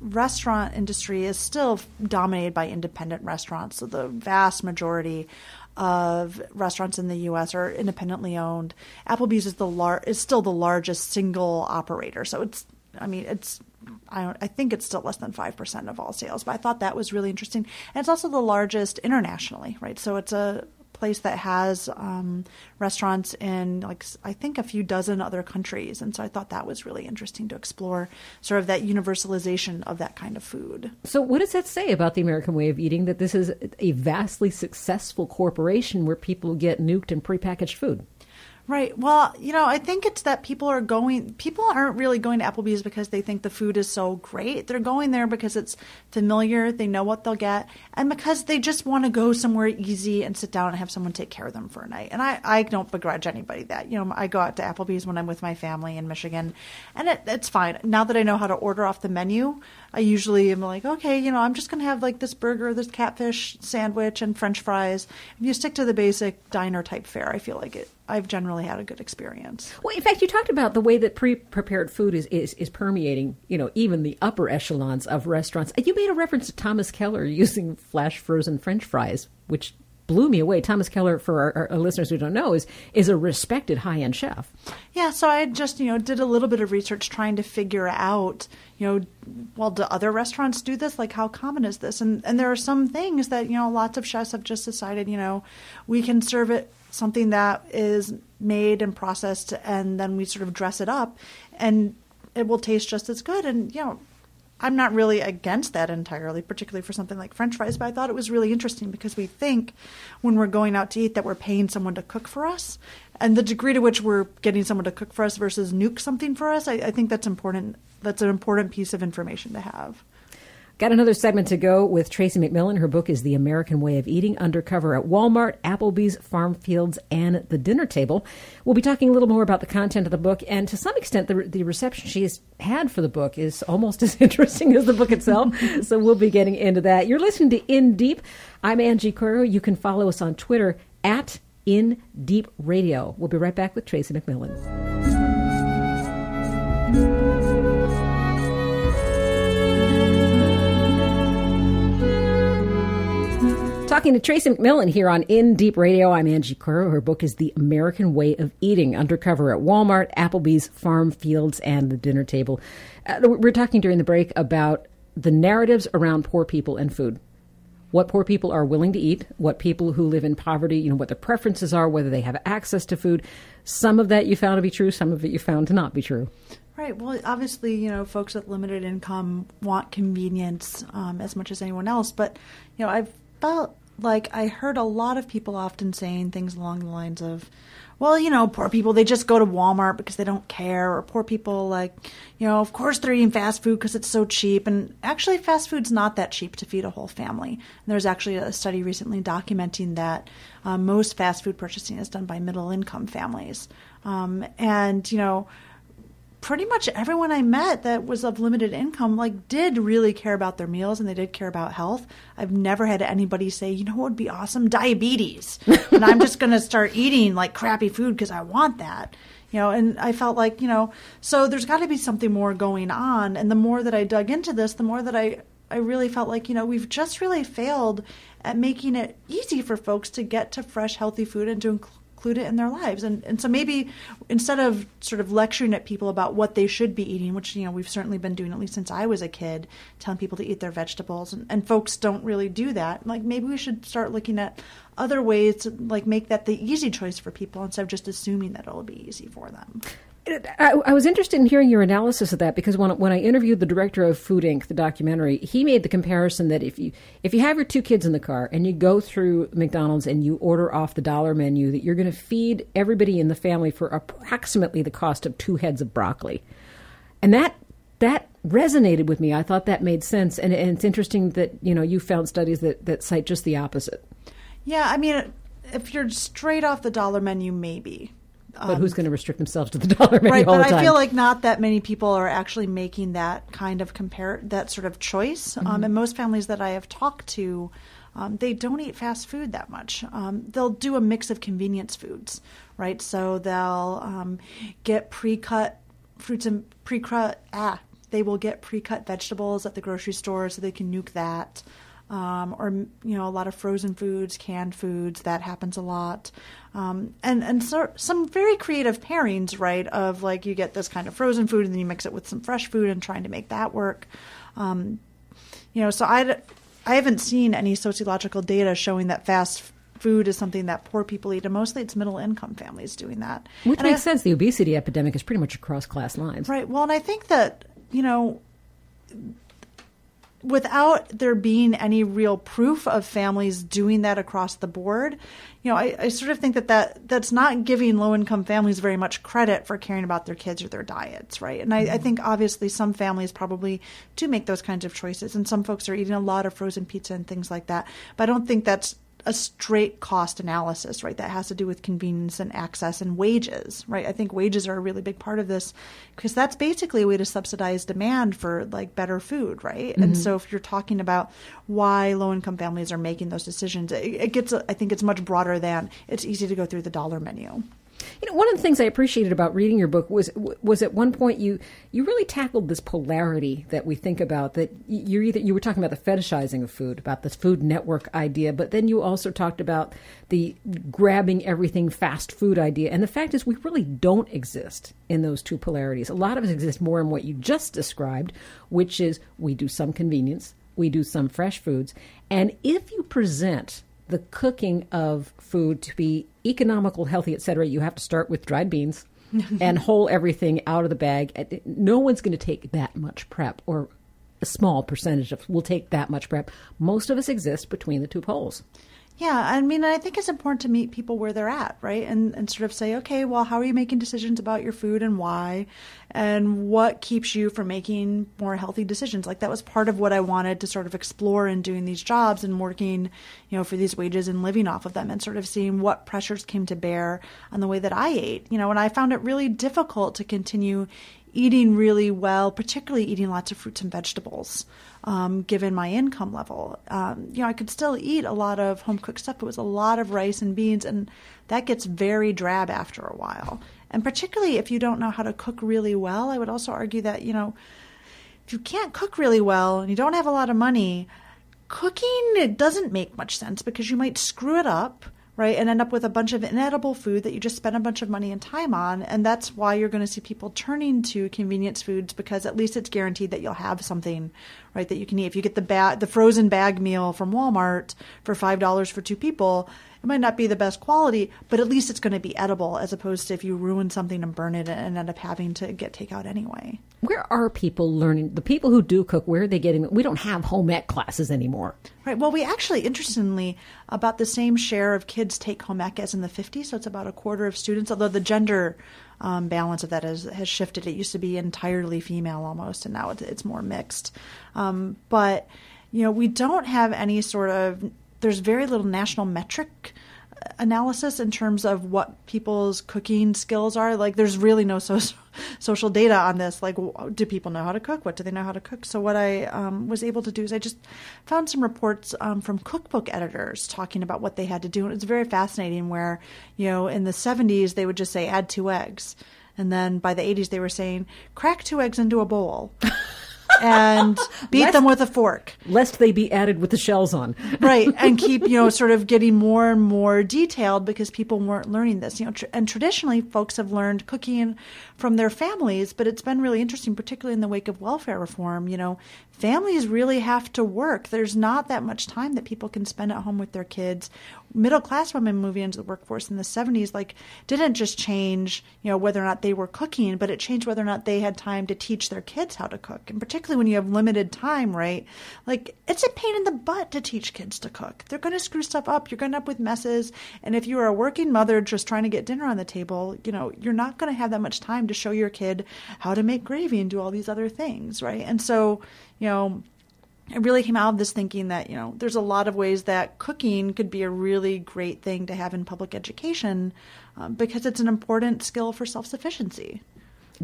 restaurant industry is still dominated by independent restaurants. So the vast majority of restaurants in the U.S. are independently owned. Applebee's is still the largest single operator. So it's I think it's still less than 5% of all sales, but I thought that was really interesting. And it's also the largest internationally, right? So it's a place that has restaurants in I think a few dozen other countries. And so I thought that was really interesting to explore sort of that universalization of that kind of food. So what does that say about the American way of eating, that this is a vastly successful corporation where people get nuked and prepackaged food? Right. Well, I think it's that people aren't really going to Applebee's because they think the food is so great. They're going there because it's familiar, they know what they'll get, and because they just want to go somewhere easy and sit down and have someone take care of them for a night. And I don't begrudge anybody that. I go out to Applebee's when I'm with my family in Michigan, and it's fine. Now that I know how to order off the menu, I usually am like, okay, I'm just going to have this burger, this catfish sandwich, and French fries. If you stick to the basic diner type fare, I feel like I've generally had a good experience. Well, in fact, you talked about the way that pre-prepared food is permeating, even the upper echelons of restaurants. You made a reference to Thomas Keller using flash frozen French fries, which blew me away. Thomas Keller, for our listeners who don't know, is a respected high-end chef. Yeah, so I just, did a little bit of research trying to figure out, do other restaurants do this? How common is this? And there are some things that, lots of chefs have just decided, we can serve it something that is made and processed, and then we sort of dress it up, and it will taste just as good. And, I'm not really against that entirely, particularly for something like French fries, but I thought it was really interesting because we think when we're going out to eat that we're paying someone to cook for us, and the degree to which we're getting someone to cook for us versus nuke something for us, I think that's important. That's an important piece of information to have. Got another segment to go with Tracie McMillan. Her book is The American Way of Eating, undercover at Walmart, Applebee's, Farm Fields, and the Dinner Table. We'll be talking a little more about the content of the book, and to some extent, the reception she's had for the book is almost as interesting as the book itself, so we'll be getting into that. You're listening to In Deep. I'm Angie Coiro. You can follow us on Twitter at In Deep Radio. We'll be right back with Tracie McMillan. Talking to Tracie McMillan here on In Deep Radio. I'm Angie Coiro. Her book is The American Way of Eating, undercover at Walmart, Applebee's, Farm Fields, and the Dinner Table. We're talking during the break about the narratives around poor people and food. What poor people are willing to eat, what people who live in poverty, what their preferences are, whether they have access to food. Some of that you found to be true, some of it you found to not be true. Right. Well, obviously, folks with limited income want convenience as much as anyone else. But, I've felt like I heard a lot of people often saying things along the lines of, well, poor people, they just go to Walmart because they don't care. Or poor people, of course they're eating fast food because it's so cheap. And actually, fast food's not that cheap to feed a whole family. And there's actually a study recently documenting that most fast food purchasing is done by middle income families. Pretty much everyone I met that was of limited income, did really care about their meals, and they did care about health. I've never had anybody say, what would be awesome? Diabetes. And I'm just going to start eating crappy food because I want that. And I felt so there's got to be something more going on. And the more that I dug into this, the more that I really felt we've just really failed at making it easy for folks to get to fresh, healthy food and to include it in their lives. And so maybe instead of sort of lecturing at people about what they should be eating, which, we've certainly been doing at least since I was a kid, telling people to eat their vegetables, and folks don't really do that. Maybe we should start looking at other ways to make that the easy choice for people instead of just assuming that it'll be easy for them. I was interested in hearing your analysis of that because when I interviewed the director of Food Inc., the documentary, he made the comparison that if you have your two kids in the car and you go through McDonald's and you order off the dollar menu, that you're going to feed everybody in the family for approximately the cost of 2 heads of broccoli. And that resonated with me. I thought that made sense. And it's interesting that, you found studies that cite just the opposite. Yeah, I mean, if you're straight off the dollar menu, maybe. But who's going to restrict themselves to the dollar menu right, all the time? But I feel like not that many people are actually making that kind of that sort of choice. Mm-hmm. And most families that I have talked to, they don't eat fast food that much. They'll do a mix of convenience foods, right? So they'll get pre-cut fruits and they will get pre-cut vegetables at the grocery store so they can nuke that. or, a lot of frozen foods, canned foods. That happens a lot. And so some very creative pairings, right, of like you get this kind of frozen food and then you mix it with some fresh food and trying to make that work. So I haven't seen any sociological data showing that fast food is something that poor people eat, and mostly it's middle-income families doing that. Which makes sense. The obesity epidemic is pretty much across class lines. Right. Well, and I think that, without there being any real proof of families doing that across the board, I sort of think that's not giving low-income families very much credit for caring about their kids or their diets, right? And I think obviously some families probably do make those kinds of choices, and some folks are eating a lot of frozen pizza and things like that. But I don't think that's a straight cost analysis, right? That has to do with convenience and access and wages, right? I think wages are a really big part of this because that's basically a way to subsidize demand for like better food, right? Mm-hmm. And so if you're talking about why low-income families are making those decisions, I think it's much broader than it's easy to go through the dollar menu. One of the things I appreciated about reading your book was at one point you really tackled this polarity that we think about, that you were talking about the fetishizing of food, about this Food Network idea, but then you also talked about the grabbing everything fast food idea. And the fact is we really don't exist in those two polarities. A lot of us exist more in what you just described, which is we do some convenience, we do some fresh foods. And if you present the cooking of food to be economical, healthy, et cetera, you have to start with dried beans and whole everything out of the bag. No one's going to take that much prep, or a small percentage will take that much prep. Most of us exist between the two poles. Yeah, I mean, I think it's important to meet people where they're at, right? And sort of say, okay, well, how are you making decisions about your food and why? And what keeps you from making more healthy decisions? Like that was part of what I wanted to sort of explore in doing these jobs and working, for these wages and living off of them, and sort of seeing what pressures came to bear on the way that I ate. And I found it really difficult to continue eating really well, particularly eating lots of fruits and vegetables, given my income level. I could still eat a lot of home-cooked stuff, but it was a lot of rice and beans, and that gets very drab after a while. And particularly if you don't know how to cook really well, I would also argue that, if you can't cook really well and you don't have a lot of money, cooking, it doesn't make much sense because you might screw it up, right, and end up with a bunch of inedible food that you just spent a bunch of money and time on. And that's why you're going to see people turning to convenience foods, because at least it's guaranteed that you'll have something, right, that you can eat. If you get the frozen bag meal from Walmart for $5 for two people, it might not be the best quality, but at least it's going to be edible, as opposed to if you ruin something and burn it and end up having to get takeout anyway. Where are people learning? The people who do cook, where are they getting? We don't have home ec classes anymore. Right. Well, we actually, interestingly, about the same share of kids take home ec as in the 50s. So it's about a quarter of students, although the gender balance of that has shifted. It used to be entirely female almost, and now it's more mixed. But, we don't have any sort of, there's very little national metric analysis in terms of what people's cooking skills are. Like, there's really no social data on this. Like, do people know how to cook? What do they know how to cook? So what I was able to do is I just found some reports from cookbook editors talking about what they had to do. And it's very fascinating where, in the 70s, they would just say, add 2 eggs. And then by the 80s, they were saying, crack 2 eggs into a bowl. And beat them with a fork. Lest they be added with the shells on. Right. And keep, sort of getting more and more detailed because people weren't learning this. And traditionally, folks have learned cooking from their families, but it's been really interesting, particularly in the wake of welfare reform. Families really have to work. There's not that much time that people can spend at home with their kids. Middle-class women moving into the workforce in the 70s, didn't just change, whether or not they were cooking, but it changed whether or not they had time to teach their kids how to cook. And particularly when you have limited time, right? It's a pain in the butt to teach kids to cook. They're going to screw stuff up. You're going to end up with messes. And if you are a working mother just trying to get dinner on the table, you're not going to have that much time to show your kid how to make gravy and do all these other things, right? And so, it really came out of this thinking that, there's a lot of ways that cooking could be a really great thing to have in public education because it's an important skill for self-sufficiency.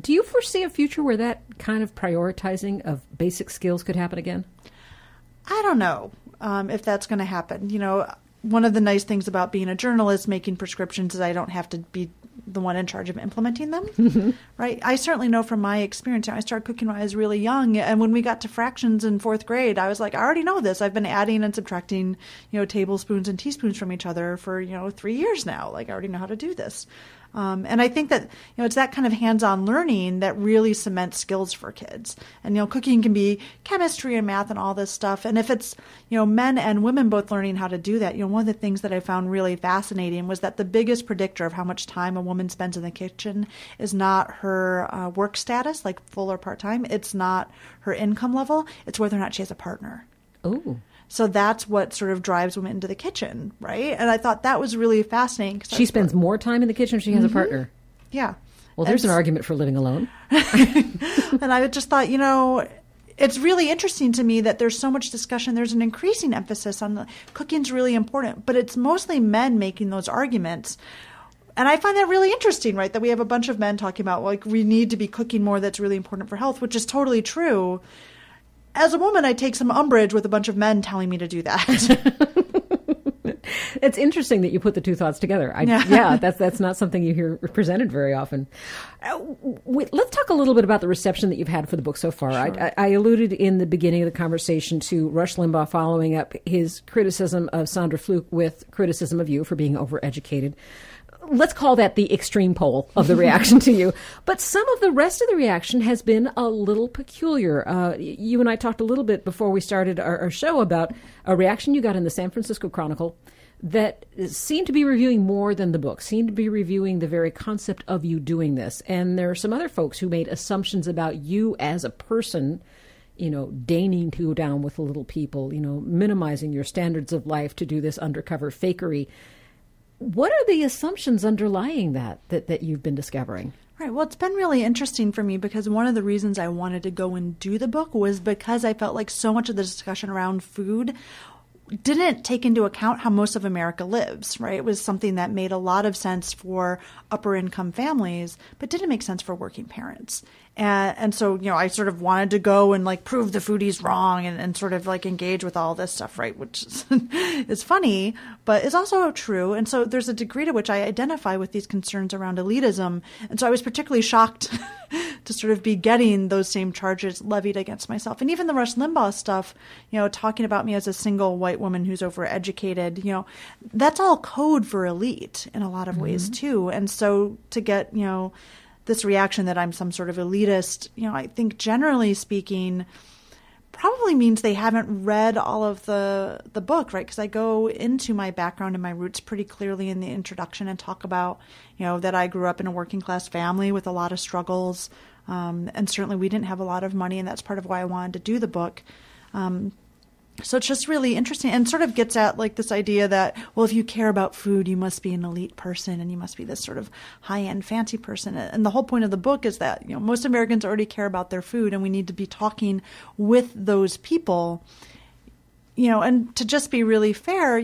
Do you foresee a future where that kind of prioritizing of basic skills could happen again? I don't know if that's going to happen. One of the nice things about being a journalist making prescriptions is I don't have to be the one in charge of implementing them, right? I certainly know from my experience, I started cooking when I was really young. And when we got to fractions in 4th grade, I was like, I already know this. I've been adding and subtracting, tablespoons and teaspoons from each other for, 3 years now. Like, I already know how to do this. And I think that, it's that kind of hands-on learning that really cements skills for kids. And, cooking can be chemistry and math and all this stuff. And if it's, men and women both learning how to do that, one of the things that I found really fascinating was that the biggest predictor of how much time a woman spends in the kitchen is not her work status, like full or part-time. It's not her income level. It's whether or not she has a partner. Oh. So that's what sort of drives women into the kitchen, right? And I thought that was really fascinating. She spends more time in the kitchen if she has a partner. Yeah. Well, there's an argument for living alone. And I just thought, it's really interesting to me that there's so much discussion. There's an increasing emphasis on cooking's really important, but it's mostly men making those arguments. And I find that really interesting, right? That we have a bunch of men talking about, like, we need to be cooking more. That's really important for health, which is totally true. As a woman, I take some umbrage with a bunch of men telling me to do that. It's interesting that you put the two thoughts together. That's not something you hear presented very often. Let's talk a little bit about the reception that you've had for the book so far. Sure. I alluded in the beginning of the conversation to Rush Limbaugh following up his criticism of Sandra Fluke with criticism of you for being overeducated. Let's call that the extreme pole of the reaction to you. But some of the rest of the reaction has been a little peculiar. You and I talked a little bit before we started our show about a reaction you got in the San Francisco Chronicle that seemed to be reviewing more than the book, seemed to be reviewing the very concept of you doing this. And there are some other folks who made assumptions about you as a person, deigning to go down with the little people, minimizing your standards of life to do this undercover fakery. What are the assumptions underlying that you've been discovering? Right. Well, it's been really interesting for me because one of the reasons I wanted to go and do the book was because I felt like so much of the discussion around food didn't take into account how most of America lives, right? It was something that made a lot of sense for upper income families, but didn't make sense for working parents. And so, I sort of wanted to go and like prove the foodies wrong and sort of like engage with all this stuff, right? Which is funny, but is also true. And so there's a degree to which I identify with these concerns around elitism. And so I was particularly shocked to sort of be getting those same charges levied against myself. And even the Rush Limbaugh stuff, talking about me as a single white woman who's overeducated, that's all code for elite in a lot of ways too. And so to get, this reaction that I'm some sort of elitist, I think generally speaking, probably means they haven't read all of the book, right? Because I go into my background and my roots pretty clearly in the introduction and talk about, that I grew up in a working class family with a lot of struggles. And certainly we didn't have a lot of money, and that's part of why I wanted to do the book. So it's just really interesting and sort of gets at like this idea that, well, if you care about food, you must be an elite person and you must be this sort of high-end fancy person. And the whole point of the book is that, most Americans already care about their food and we need to be talking with those people, and to just be really fair,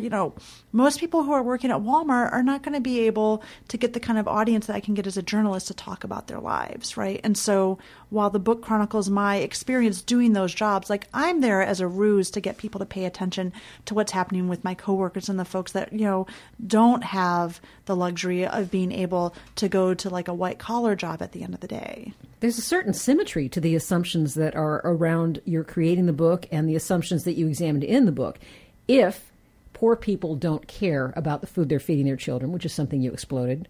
most people who are working at Walmart are not going to be able to get the kind of audience that I can get as a journalist to talk about their lives, right? And so while the book chronicles my experience doing those jobs, like I'm there as a ruse to get people to pay attention to what's happening with my coworkers and the folks that, don't have the luxury of being able to go to like a white collar job at the end of the day. There's a certain symmetry to the assumptions that are around your creating the book and the assumptions that you examined in the book. If poor people don't care about the food they're feeding their children, which is something you exploded,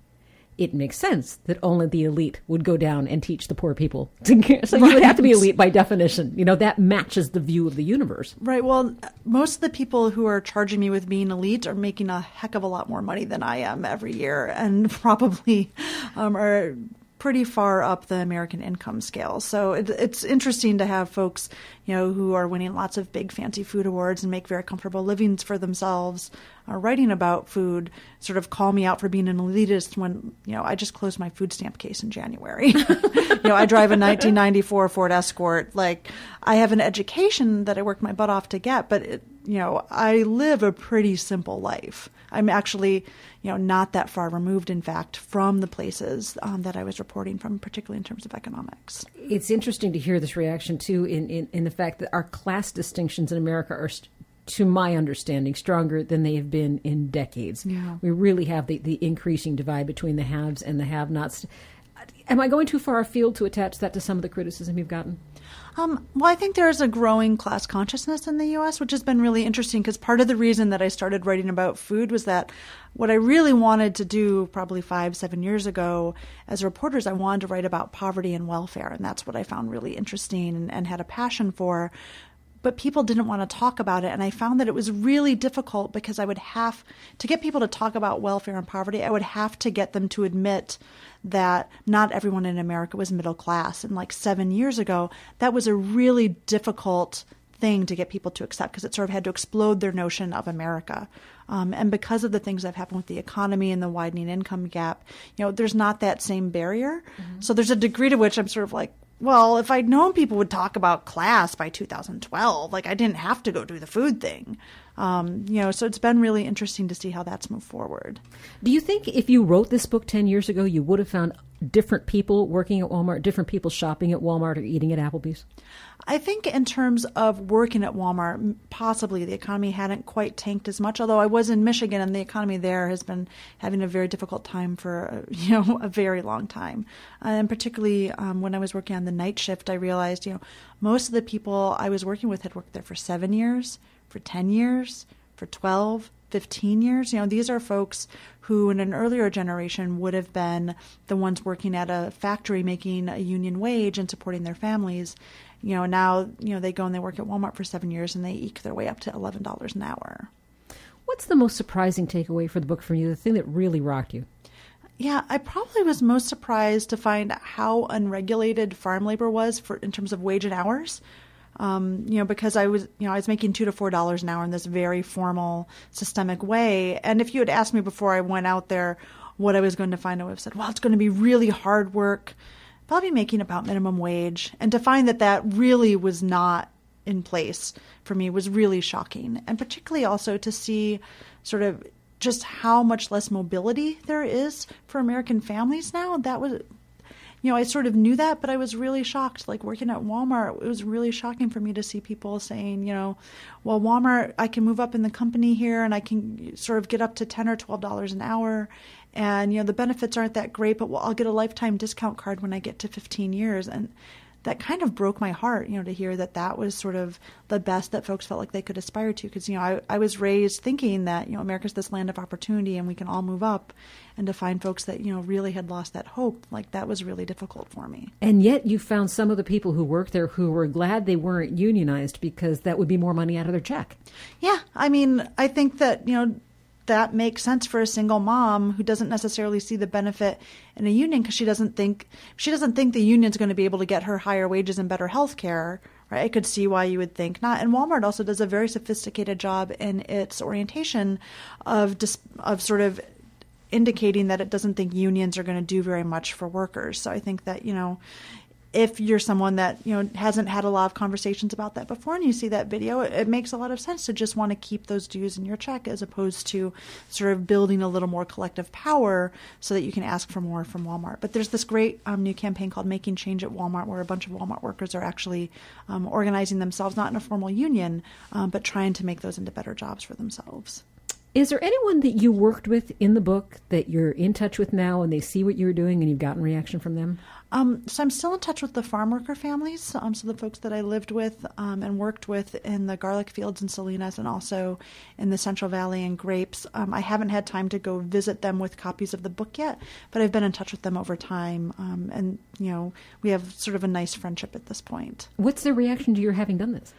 it makes sense that only the elite would go down and teach the poor people to care. So you would have to be elite by definition. That matches the view of the universe. Right. Well, most of the people who are charging me with being elite are making a heck of a lot more money than I am every year and probably are pretty far up the American income scale. So it's interesting to have folks, who are winning lots of big fancy food awards and make very comfortable livings for themselves, writing about food, sort of call me out for being an elitist when, I just closed my food stamp case in January. I drive a 1994 Ford Escort. Like, I have an education that I worked my butt off to get, but I live a pretty simple life. I'm actually, not that far removed, in fact, from the places that I was reporting from, particularly in terms of economics. It's interesting to hear this reaction, too, in the fact that our class distinctions in America are to my understanding, stronger than they have been in decades. Yeah. We really have the increasing divide between the haves and the have-nots. Am I going too far afield to attach that to some of the criticism you've gotten? Well, I think there's a growing class consciousness in the U.S., which has been really interesting because part of the reason that I started writing about food was that what I really wanted to do probably 5-7 years ago as a reporter is I wanted to write about poverty and welfare, and that's what I found really interesting and had a passion for. But people didn't want to talk about it, and I found that it was really difficult because I would have to get people to talk about welfare and poverty. I would have to get them to admit that not everyone in America was middle class. And like 7 years ago, that was a really difficult thing to get people to accept because it sort of had to explode their notion of America. And because of the things that have happened with the economy and the widening income gap, there's not that same barrier. Mm-hmm. So there's a degree to which I'm sort of like, well, if I'd known people would talk about class by 2012, I didn't have to go do the food thing. So it's been really interesting to see how that's moved forward. Do you think if you wrote this book 10 years ago, you would have found different people working at Walmart, different people shopping at Walmart or eating at Applebee's? I think in terms of working at Walmart, possibly the economy hadn't quite tanked as much, although I was in Michigan and the economy there has been having a very difficult time for, a very long time. And particularly when I was working on the night shift, I realized, most of the people I was working with had worked there for 7 years, for 10 years, for 12, 15 years. These are folks who in an earlier generation would have been the ones working at a factory making a union wage and supporting their families. Now, they go and they work at Walmart for 7 years and they eke their way up to $11 an hour. What's the most surprising takeaway for the book from you, the thing that really rocked you? Yeah, I probably was most surprised to find how unregulated farm labor was in terms of wage and hours. Because I was making $2 to $4 an hour in this very formal, systemic way. And if you had asked me before I went out there what I was going to find, I would have said, well, it's going to be really hard work, probably making about minimum wage. And to find that really was not in place for me was really shocking. And particularly also to see sort of just how much less mobility there is for American families now. That was... I sort of knew that, but I was really shocked. Like working at Walmart, it was really shocking for me to see people saying, well, Walmart, I can move up in the company here and I can sort of get up to $10 or $12 an hour. And, the benefits aren't that great, but I'll get a lifetime discount card when I get to 15 years. And that kind of broke my heart, to hear that was sort of the best that folks felt like they could aspire to. Because, I was raised thinking that, America's this land of opportunity and we can all move up. And to find folks that, really had lost that hope, that was really difficult for me. And yet you found some of the people who worked there who were glad they weren't unionized because that would be more money out of their check. Yeah. I mean, I think that, that makes sense for a single mom who doesn't necessarily see the benefit in a union because she doesn't think the union's going to be able to get her higher wages and better health care. Right? I could see why you would think not. And Walmart also does a very sophisticated job in its orientation of sort of indicating that it doesn't think unions are going to do very much for workers. So I think that, if you're someone that, hasn't had a lot of conversations about that before and you see that video, it makes a lot of sense to just want to keep those dues in your check as opposed to sort of building a little more collective power so that you can ask for more from Walmart. But there's this great new campaign called Making Change at Walmart where a bunch of Walmart workers are actually organizing themselves, not in a formal union, but trying to make those into better jobs for themselves. Is there anyone that you worked with in the book that you're in touch with now and they see what you're doing and you've gotten reaction from them? So I'm still in touch with the farm worker families, so the folks that I lived with and worked with in the garlic fields in Salinas and also in the Central Valley and grapes. I haven't had time to go visit them with copies of the book yet, but I've been in touch with them over time. And we have sort of a nice friendship at this point. What's their reaction to your having done this?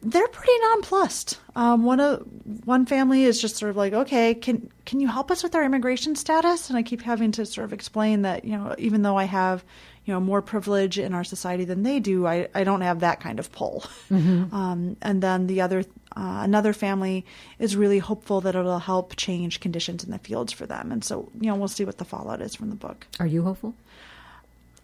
They're pretty nonplussed. One family is just sort of like, okay, can you help us with our immigration status? And I keep having to sort of explain that, even though I have, more privilege in our society than they do, I don't have that kind of pull. Mm-hmm. And then the other, another family is really hopeful that it'll help change conditions in the fields for them. And so, we'll see what the fallout is from the book. Are you hopeful?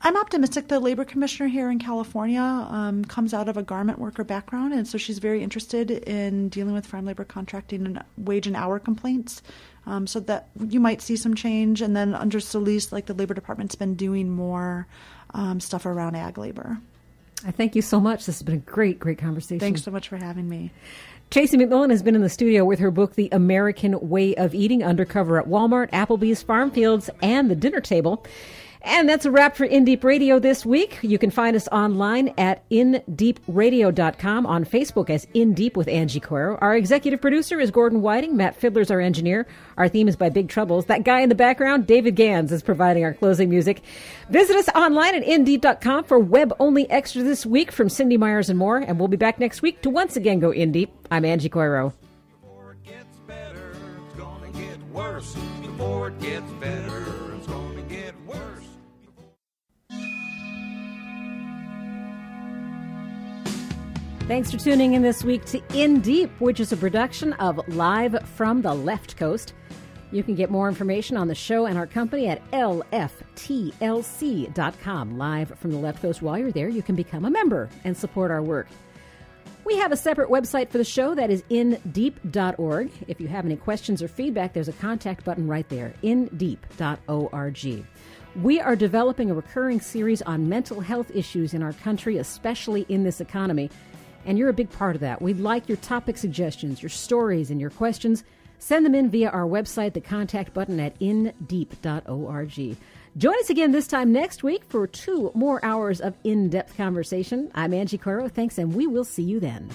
I'm optimistic. The labor commissioner here in California comes out of a garment worker background, and so she's very interested in dealing with farm labor contracting and wage and hour complaints, so that you might see some change. And then under Solis, the Labor Department's been doing more stuff around ag labor. I thank you so much. This has been a great, great conversation. Thanks so much for having me. Tracie McMillan has been in the studio with her book, The American Way of Eating, undercover at Walmart, Applebee's, Farm Fields, and the dinner table. And that's a wrap for In Deep Radio this week. You can find us online at indeepradio.com, on Facebook as In Deep with Angie Coiro. Our executive producer is Gordon Whiting. Matt Fiddler's our engineer. Our theme is by Big Troubles. That guy in the background, David Gans, is providing our closing music. Visit us online at indeep.com for web-only extra this week from Cindy Myers and more. And we'll be back next week to once again go In Deep. I'm Angie Coiro. Before it gets better, it's gonna get worse. Before it gets better, it's gonna get worse. Thanks for tuning in this week to In Deep, which is a production of Live from the Left Coast. You can get more information on the show and our company at lftlc.com. Live from the Left Coast. While you're there, you can become a member and support our work. We have a separate website for the show that is indeep.org. If you have any questions or feedback, there's a contact button right there, indeep.org. We are developing a recurring series on mental health issues in our country, especially in this economy. And you're a big part of that. We'd like your topic suggestions, your stories, and your questions. Send them in via our website, the contact button at indeep.org. Join us again this time next week for 2 more hours of in-depth conversation. I'm Angie Coiro. Thanks, and we will see you then.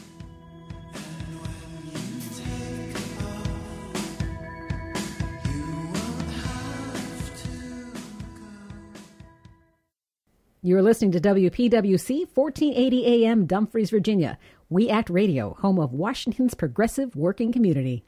You're listening to WPWC 1480 AM, Dumfries, Virginia. We Act Radio, home of Washington's progressive working community.